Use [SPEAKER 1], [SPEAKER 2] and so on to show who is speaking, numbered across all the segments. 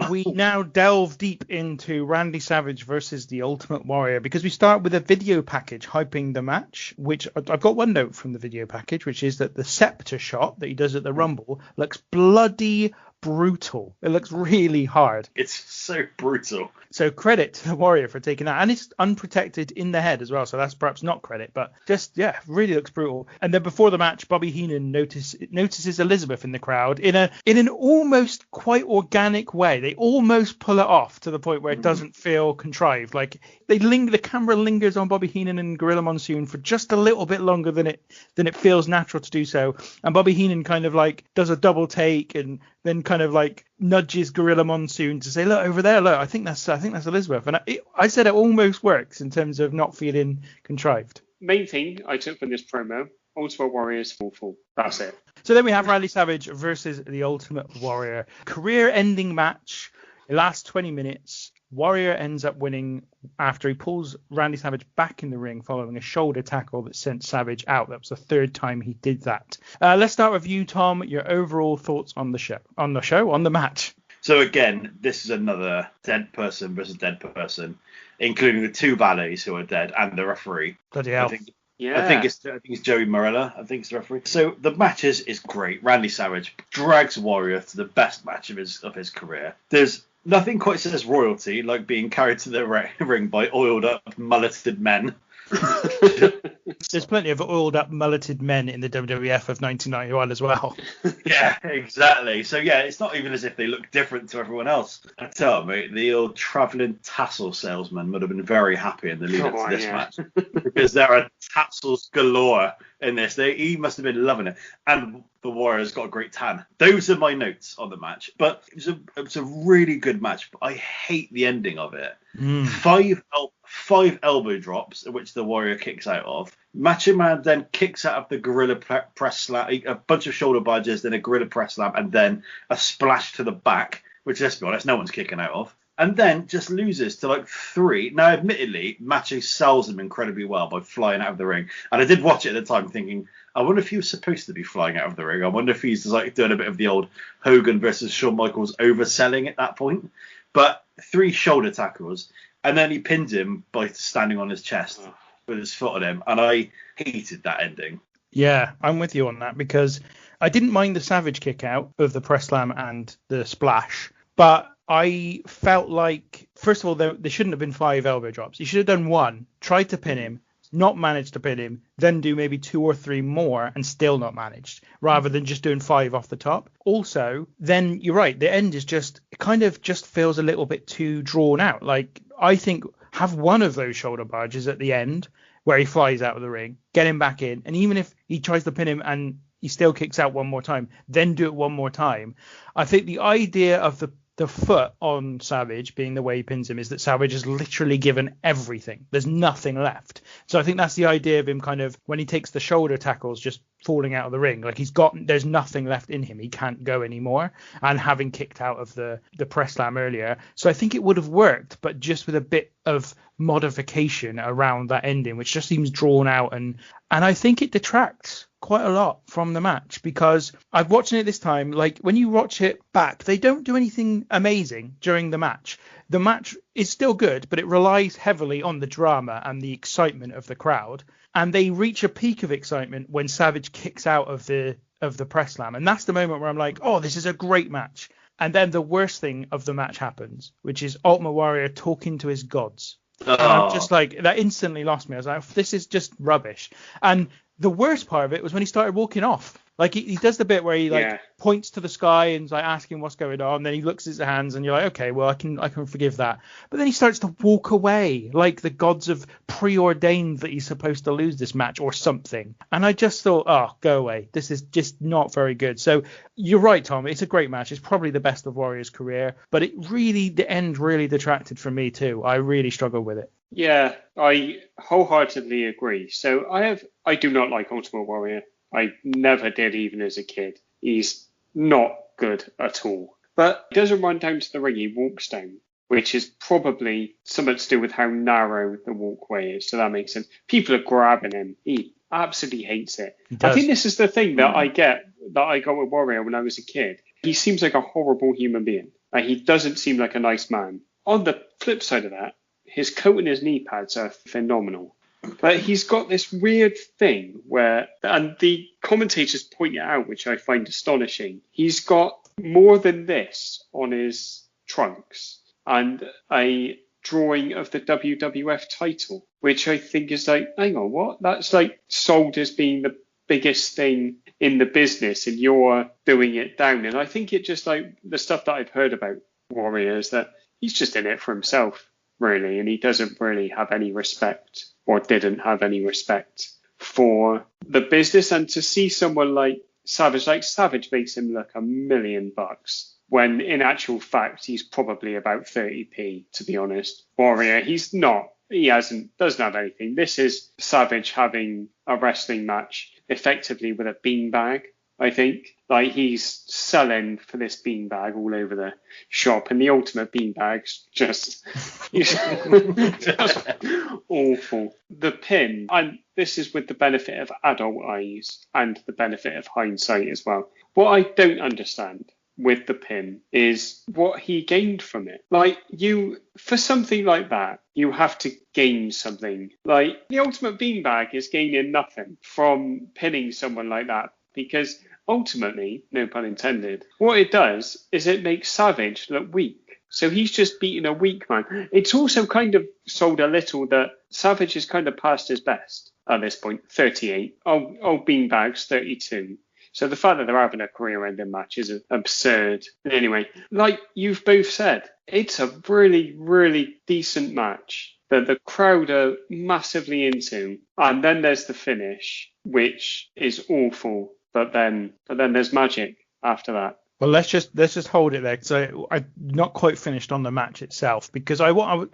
[SPEAKER 1] We now delve deep into Randy Savage versus the Ultimate Warrior because we start with a video package hyping the match, which I've got one note from the video package, which is that the scepter shot that he does at the Rumble looks bloody brutal. It looks really hard.
[SPEAKER 2] It's so brutal.
[SPEAKER 1] So credit to the Warrior for taking that. And it's unprotected in the head as well. So that's perhaps not credit, but just, yeah, really looks brutal. And then before the match, Bobby Heenan notices Elizabeth in the crowd in an almost quite organic way. They almost pull it off to the point where it doesn't feel contrived. Like the camera lingers on Bobby Heenan and Gorilla Monsoon for just a little bit longer than it feels natural to do so. And Bobby Heenan kind of like does a double take and then kind of like nudges Gorilla Monsoon to say, look over there, look, I think that's Elizabeth. And I said it almost works in terms of not feeling contrived.
[SPEAKER 3] Main thing I took from this promo, Ultimate Warrior's full. That's it.
[SPEAKER 1] So then we have Randy Savage versus the Ultimate Warrior. Career-ending match. It lasts 20 minutes. Warrior ends up winning after he pulls Randy Savage back in the ring following a shoulder tackle that sent Savage out. That was the third time he did that. Let's start with you, Tom. Your overall thoughts on the match.
[SPEAKER 2] So again, this is another dead person versus dead person, including the two valets who are dead and the referee.
[SPEAKER 1] Bloody hell.
[SPEAKER 2] I think it's Joey Morella. I think it's the referee. So the match is great. Randy Savage drags Warrior to the best match of his career. There's nothing quite says royalty like being carried to the ring by oiled up, mulleted men.
[SPEAKER 1] There's plenty of oiled up, mulleted men in the WWF of 1991 as well.
[SPEAKER 2] Yeah, exactly. So yeah, it's not even as if they look different to everyone else. I tell you, mate, the old travelling tassel salesman would have been very happy in the lead up to this match because there are tassels galore in this. He must have been loving it, and the Warrior's got a great tan. Those are my notes on the match, but it was a really good match. But I hate the ending of it. 5 elbow drops, which the Warrior kicks out of. Macho Man then kicks out of the Gorilla Press Slam, a bunch of shoulder barges, then a Gorilla Press Slam, and then a splash to the back, which, let's be honest, no one's kicking out of. And then just loses to like 3. Now, admittedly, Macho sells him incredibly well by flying out of the ring. And I did watch it at the time thinking, I wonder if he was supposed to be flying out of the ring. I wonder if he's just like doing a bit of the old Hogan versus Shawn Michaels overselling at that point. But 3 shoulder tackles, and then he pins him by standing on his chest with his foot on him. And I hated that ending.
[SPEAKER 1] Yeah, I'm with you on that because I didn't mind the Savage kick out of the press slam and the splash, but I felt like, first of all, there shouldn't have been 5 elbow drops. He should have done 1, tried to pin him, not managed to pin him, then do maybe 2 or 3 more and still not managed, rather than just doing 5 off the top. Also, then you're right, the end is just, it kind of just feels a little bit too drawn out. Like, I think have one of those shoulder barges at the end where he flies out of the ring, get him back in, and even if he tries to pin him and he still kicks out one more time, then do it one more time. I think the idea of the foot on Savage being the way he pins him is that Savage has literally given everything. There's nothing left. So I think that's the idea of him kind of, when he takes the shoulder tackles, just falling out of the ring. Like there's nothing left in him. He can't go anymore. And having kicked out of the press slam earlier. So I think it would have worked, but just with a bit of modification around that ending, which just seems drawn out. And I think it detracts quite a lot from the match because I've watching it this time. Like when you watch it back, they don't do anything amazing during the match. The match is still good, but it relies heavily on the drama and the excitement of the crowd. And they reach a peak of excitement when Savage kicks out of the press slam. And that's the moment where I'm like, oh, this is a great match. And then the worst thing of the match happens, which is Ultimate Warrior talking to his gods. And I'm just like, that instantly lost me. I was like, this is just rubbish. And the worst part of it was when he started walking off. Like he does the bit where he points to the sky and like asking what's going on. Then he looks at his hands and you're like, okay, well I can forgive that. But then he starts to walk away like the gods have preordained that he's supposed to lose this match or something. And I just thought, oh, go away. This is just not very good. So you're right, Tom. It's a great match. It's probably the best of Warrior's career. But the end really detracted from me too. I really struggled with it.
[SPEAKER 3] Yeah, I wholeheartedly agree. So I do not like Ultimate Warrior. I never did, even as a kid. He's not good at all. But he doesn't run down to the ring, he walks down, which is probably something to do with how narrow the walkway is. So that makes sense. People are grabbing him. He absolutely hates it. I think this is the thing that I got with Warrior when I was a kid. He seems like a horrible human being. He doesn't seem like a nice man. On the flip side of that, his coat and his knee pads are phenomenal. But he's got this weird thing where, and the commentators point it out, which I find astonishing, he's got more than this on his trunks and a drawing of the WWF title, which I think is like, hang on, what? That's like sold as being the biggest thing in the business and you're doing it down. And I think it just like the stuff that I've heard about Warrior is that he's just in it for himself, really, and he doesn't really have any respect or didn't have any respect for the business. And to see someone like Savage makes him look $1 million when in actual fact he's probably about 30p, to be honest. Warrior, doesn't have anything. This is Savage having a wrestling match effectively with a beanbag, I think. Like, he's selling for this beanbag all over the shop, and the ultimate beanbag's just awful. The pin, and this is with the benefit of adult eyes and the benefit of hindsight as well. What I don't understand with the pin is what he gained from it. Like, for something like that, you have to gain something. Like, the ultimate beanbag is gaining nothing from pinning someone like that, because ultimately, no pun intended, what it does is it makes Savage look weak. So he's just beating a weak man. It's also kind of sold a little that Savage is kind of past his best at this point, 38. Old Beanbag's 32. So the fact that they're having a career-ending match is absurd. Anyway, like you've both said, it's a really, really decent match that the crowd are massively into. And then there's the finish, which is awful. But then there's magic after that.
[SPEAKER 1] Well, let's just hold it there, because I'm not quite finished on the match itself, because I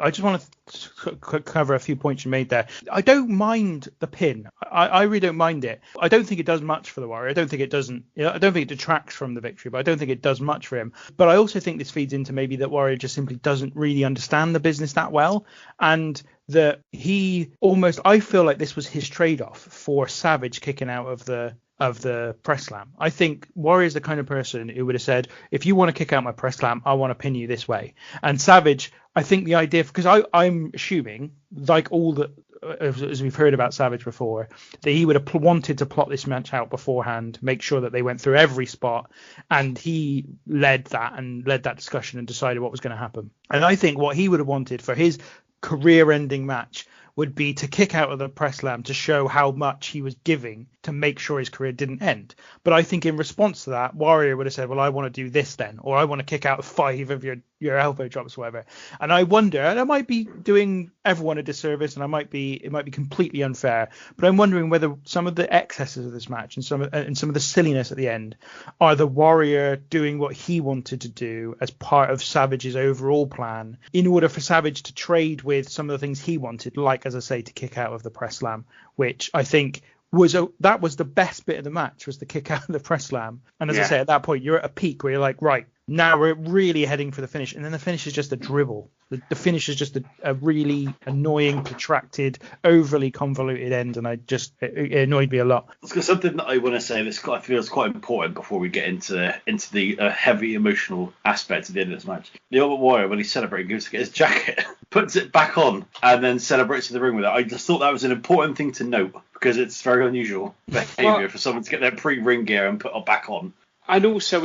[SPEAKER 1] just want to cover a few points you made there. I don't mind the pin. I really don't mind it. I don't think it does much for the Warrior. I don't think it detracts from the victory, but I don't think it does much for him. But I also think this feeds into maybe that Warrior just simply doesn't really understand the business that well, and that I feel like this was his trade-off for Savage kicking out of the press slam. I think Warrior's the kind of person who would have said, if you want to kick out my press slam, I want to pin you this way. And Savage, I think the idea, because I'm assuming, like all the, as we've heard about Savage before, that he would have wanted to plot this match out beforehand, make sure that they went through every spot, and he led that discussion and decided what was going to happen. And I think what he would have wanted for his career-ending match would be to kick out of the press slam to show how much he was giving to make sure his career didn't end. But I think in response to that, Warrior would have said, well, I want to do this then, or I want to kick out 5 of your elbow drops or whatever. And I wonder, and I might be doing everyone a disservice, and it might be completely unfair, but I'm wondering whether some of the excesses of this match and some of the silliness at the end are the Warrior doing what he wanted to do as part of Savage's overall plan in order for Savage to trade with some of the things he wanted, like, as I say, to kick out of the press slam, which I think was the best bit of the match, was the kick out of the press slam. And as I say, at that point, you're at a peak where you're like, right, now we're really heading for the finish. And then the finish is just a dribble. The finish is just a really annoying, protracted, overly convoluted end. And it annoyed me a lot.
[SPEAKER 2] It's something that I want to say that I feel is quite important before we get into the heavy emotional aspect at the end of this match. The Ultimate Warrior, when he's celebrating, goes to get his jacket, puts it back on, and then celebrates in the ring with it. I just thought that was an important thing to note, because it's very unusual behaviour for someone to get their pre-ring gear and put it back on.
[SPEAKER 3] And also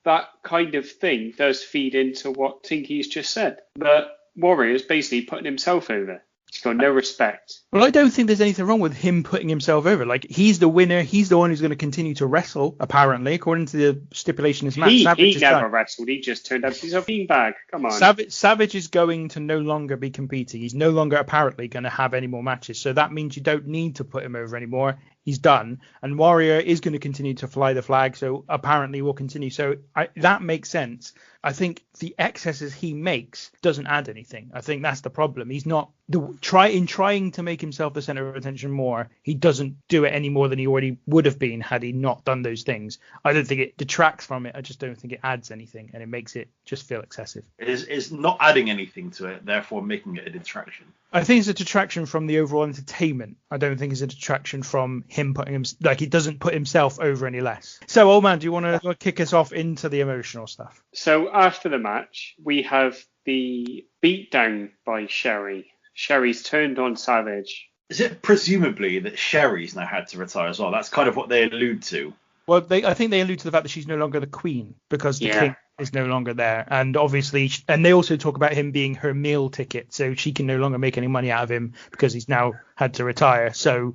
[SPEAKER 3] that kind of thing does feed into what Tinky's just said. The Warrior's basically putting himself over. He's got no respect.
[SPEAKER 1] Well, I don't think there's anything wrong with him putting himself over. Like, he's the winner. He's the one who's going to continue to wrestle, apparently, according to the stipulation of this match.
[SPEAKER 3] He never wrestled. He just turned up. He's a beanbag. Come on.
[SPEAKER 1] Savage is going to no longer be competing. He's no longer apparently going to have any more matches. So that means you don't need to put him over anymore. He's done. And Warrior is going to continue to fly the flag. So apparently will continue. So that makes sense. I think the excesses he makes doesn't add anything. I think that's the problem. He's not trying to make himself the center of attention more. He doesn't do it any more than he already would have been had he not done those things. I don't think it detracts from it. I just don't think it adds anything, and it makes it just feel excessive.
[SPEAKER 2] It's not adding anything to it, therefore making it a detraction.
[SPEAKER 1] I think it's a detraction from the overall entertainment. I don't think it's a detraction from him he doesn't put himself over any less. So, old man, do you want to kick us off into the emotional stuff?
[SPEAKER 3] So So after the match, we have the beatdown by Sherry. Sherry's turned on Savage.
[SPEAKER 2] Is it presumably that Sherry's now had to retire as well? That's kind of what they allude to.
[SPEAKER 1] Well, I think they allude to the fact that she's no longer the queen because the king is no longer there. And obviously, and they also talk about him being her meal ticket. So she can no longer make any money out of him because he's now had to retire. So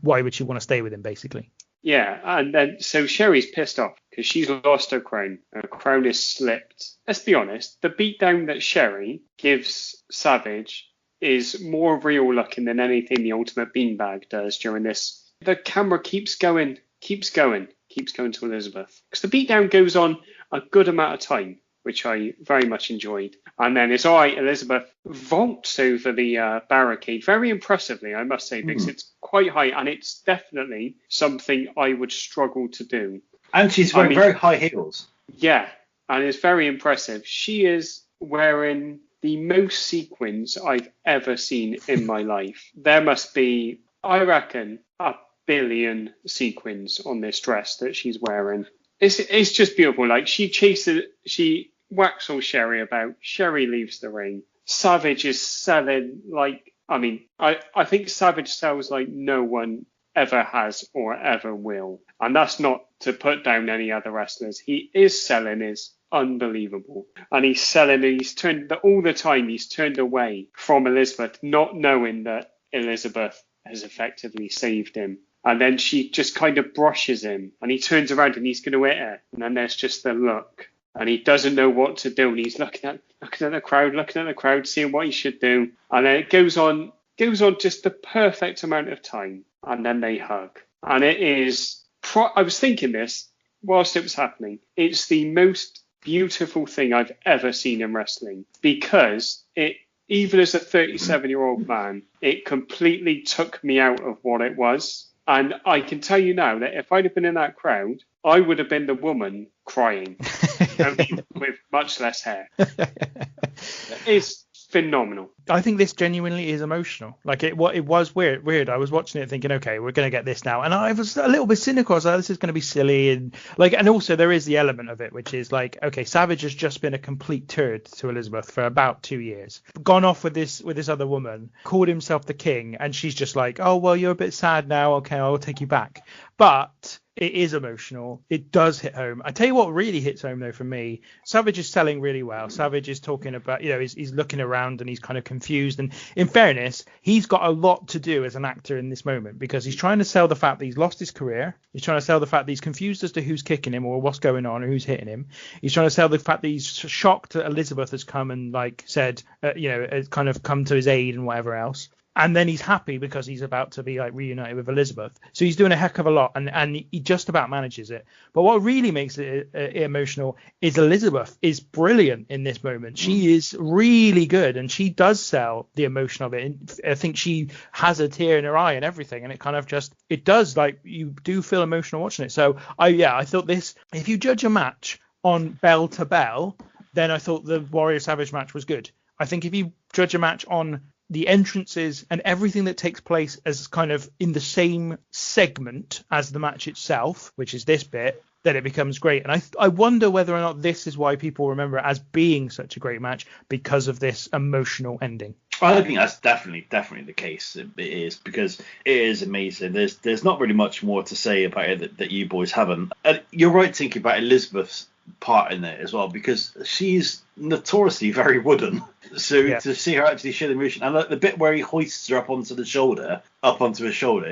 [SPEAKER 1] why would she want to stay with him, basically?
[SPEAKER 3] Yeah, and then so Sherry's pissed off because she's lost her crown. Her crown is slipped. Let's be honest, the beatdown that Sherry gives Savage is more real looking than anything the Ultimate Beanbag does during this. The camera keeps going to Elizabeth. Because the beatdown goes on a good amount of time, which I very much enjoyed. And then it's all right, Elizabeth vaults over the barricade very impressively, I must say, because it's quite high and it's definitely something I would struggle to do.
[SPEAKER 2] And she's wearing very high heels.
[SPEAKER 3] Yeah, and it's very impressive. She is wearing the most sequins I've ever seen in my life. There must be, I reckon, a billion sequins on this dress that she's wearing. It's just beautiful. Like she whacks all Sherry about. Sherry leaves the ring. Savage is selling like, I think Savage sells like no one ever has or ever will. And that's not to put down any other wrestlers. He is selling is unbelievable. And he's turned all the time he's turned away from Elizabeth, not knowing that Elizabeth has effectively saved him. And then she just kind of brushes him and he turns around and he's going to hit her. And then there's just the look and he doesn't know what to do. And he's looking at the crowd, seeing what he should do. And then it goes on just the perfect amount of time. And then they hug. And it is, I was thinking this whilst it was happening. It's the most beautiful thing I've ever seen in wrestling because even as a 37-year-old man, it completely took me out of what it was. And I can tell you now that if I'd have been in that crowd, I would have been the woman crying with much less hair. It's phenomenal.
[SPEAKER 1] I think this genuinely is emotional. Like it was weird. I was watching it thinking, okay, we're going to get this now. And I was a little bit cynical. I was like, this is going to be silly. And also there is the element of it, which is like, okay, Savage has just been a complete turd to Elizabeth for about 2 years. Gone off with this other woman, called himself the king. And she's just like, oh, well, you're a bit sad now. Okay, I'll take you back. But it is emotional. It does hit home. I tell you what really hits home, though, for me. Savage is selling really well. Savage is talking about, he's looking around and he's kind of confused. And in fairness, he's got a lot to do as an actor in this moment because he's trying to sell the fact that he's lost his career. He's trying to sell the fact that he's confused as to who's kicking him or what's going on or who's hitting him. He's trying to sell the fact that he's shocked that Elizabeth has come and said, has kind of come to his aid and whatever else. And then he's happy because he's about to be reunited with Elizabeth. So he's doing a heck of a lot and he just about manages it. But what really makes it emotional is Elizabeth is brilliant in this moment. She is really good and she does sell the emotion of it. And I think she has a tear in her eye and everything. And it kind of it does you do feel emotional watching it. So I thought this, if you judge a match on bell to bell, then I thought the Warrior Savage match was good. I think if you judge a match on the entrances and everything that takes place as kind of in the same segment as the match itself, which is this bit, then it becomes great. And I wonder whether or not this is why people remember it as being such a great match because of this emotional ending.
[SPEAKER 2] I think that's definitely the case. It is because it is amazing. There's not really much more to say about it that you boys haven't. And you're right thinking about Elizabeth's part in it as well because she's notoriously very wooden. So to see her actually show the emotion and the bit where he hoists her up onto his shoulder,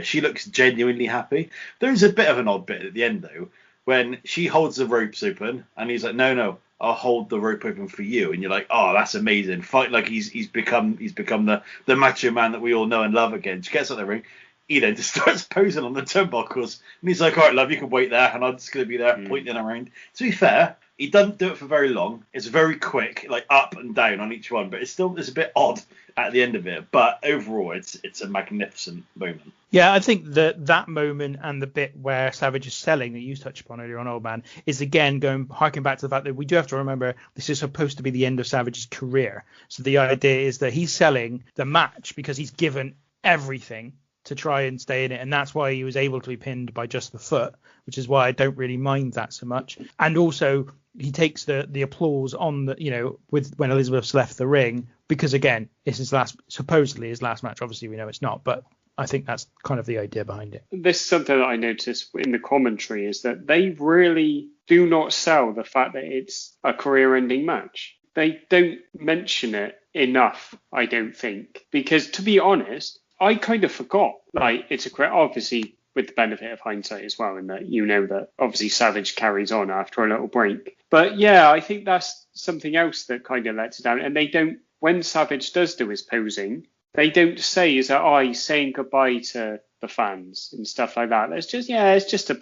[SPEAKER 2] she looks genuinely happy. There's a bit of an odd bit at the end though when she holds the ropes open and he's like, no, I'll hold the rope open for you. And you're like, oh, that's amazing. Fight like he's become the macho man that we all know and love again. She gets on the ring. He then just starts posing on the turnbuckles. And he's like, all right, love, you can wait there. And I'm just going to be there pointing around. To be fair, he doesn't do it for very long. It's very quick, up and down on each one. But it's a bit odd at the end of it. But overall, it's a magnificent moment.
[SPEAKER 1] Yeah, I think that moment and the bit where Savage is selling that you touched upon earlier on, Old Man, is again harking back to the fact that we do have to remember this is supposed to be the end of Savage's career. So the idea is that he's selling the match because he's given everything to try and stay in it, and that's why he was able to be pinned by just the foot, which is why I don't really mind that so much. And also he takes the applause on the, you know, with when Elizabeth's left the ring, because again, it's supposedly his last match. Obviously we know it's not, but I think that's kind of the idea behind it.
[SPEAKER 3] This is something that I noticed in the commentary, is that they really do not sell the fact that it's a career-ending match. They don't mention it enough, I don't think, because to be honest, I kind of forgot. Like, it's a career, obviously with the benefit of hindsight as well, in that you know that obviously Savage carries on after a little break. But yeah, I think that's something else that kind of lets it down. And they don't, when Savage does do his posing, they don't say, is that, he's saying goodbye to the fans and stuff like that. It's just a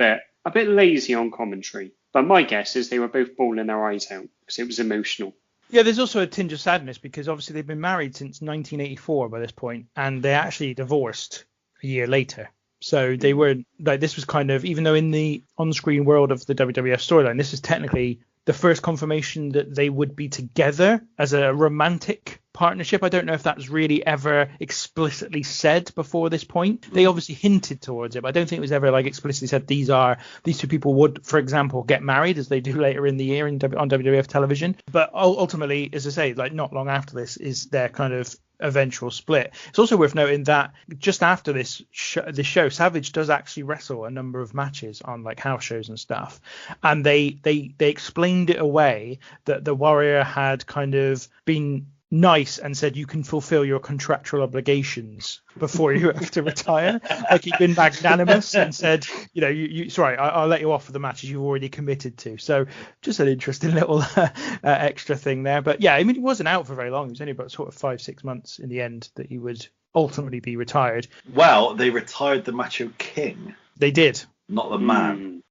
[SPEAKER 3] bit lazy on commentary. But my guess is they were both bawling their eyes out because it was emotional.
[SPEAKER 1] Yeah, there's also a tinge of sadness because obviously they've been married since 1984 by this point, and they actually divorced a year later. So they were like, this was kind of, even though in the on-screen world of the WWF storyline, this is technically the first confirmation that they would be together as a romantic partnership. I don't know if that's really ever explicitly said before this point. They obviously hinted towards it, but I don't think it was ever like explicitly said these two people would, for example, get married as they do later in the year on WWF television. But ultimately, as I say, like not long after this is their kind of eventual split. It's also worth noting that just after this show, Savage does actually wrestle a number of matches on like house shows and stuff, and they explained it away that the Warrior had kind of been nice and said you can fulfill your contractual obligations before you have to retire. Like he'd been magnanimous and said, you know, you sorry, I'll let you off for the matches you've already committed to. So just an interesting little extra thing there. But yeah, I mean, he wasn't out for very long. It was only about sort of 5-6 months in the end that he would ultimately be retired.
[SPEAKER 2] Well, they retired the Macho King.
[SPEAKER 1] They did.
[SPEAKER 2] Not the man.